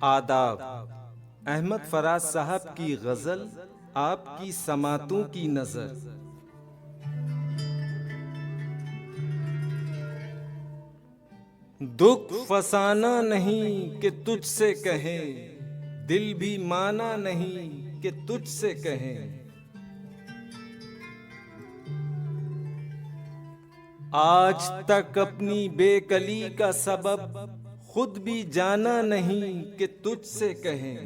आदाब। अहमद फराज साहब की गज़ल, आपकी समातों की नज़र। दुख फसाना नहीं कि तुझसे कहें, दिल भी माना नहीं कि तुझसे कहें। आज तक अपनी बेकली का सबब खुद भी जाना नहीं कि तुझसे कहें।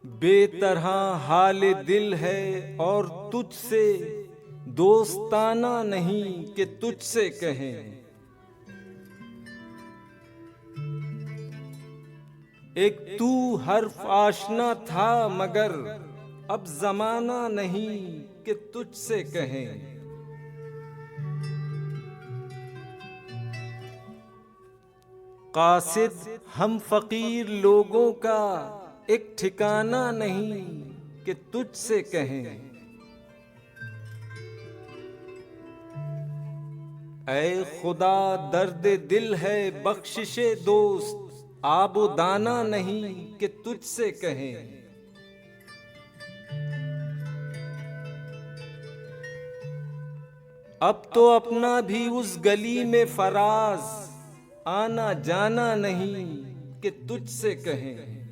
बेतरह हाल दिल है और तुझसे दोस्ताना नहीं कि तुझसे कहें। एक तू हर्फ आशना था मगर अब जमाना नहीं कि तुझसे कहें। कासिद हम फकीर लोगों का एक ठिकाना नहीं कि तुझसे कहें। ऐ खुदा दर्द दिल है बख्शिशे दोस्त, आबो दाना नहीं कि तुझसे कहें। अब तो अपना भी उस गली में फराज, आना जाना नहीं कि तुझसे कहें।